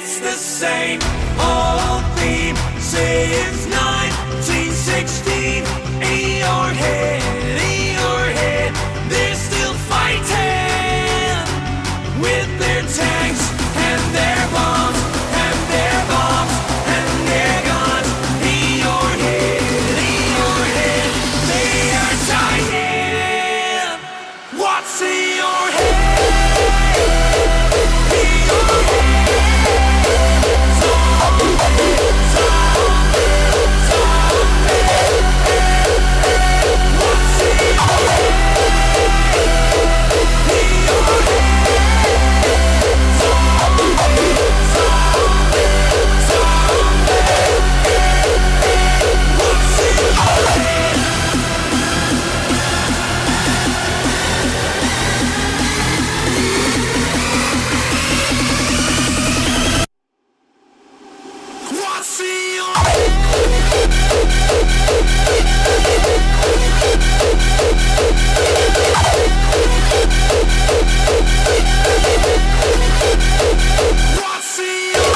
It's the same old theme since 1916. In your head, they're still fighting with their tanks and their bombs and their bombs and their guns. In your head, they are dying. What's in your head? In your head, zombie, zombie, zombie. What's in your head? In your head, zombie, zombie, zombie. What's in your head? What's in your What's in your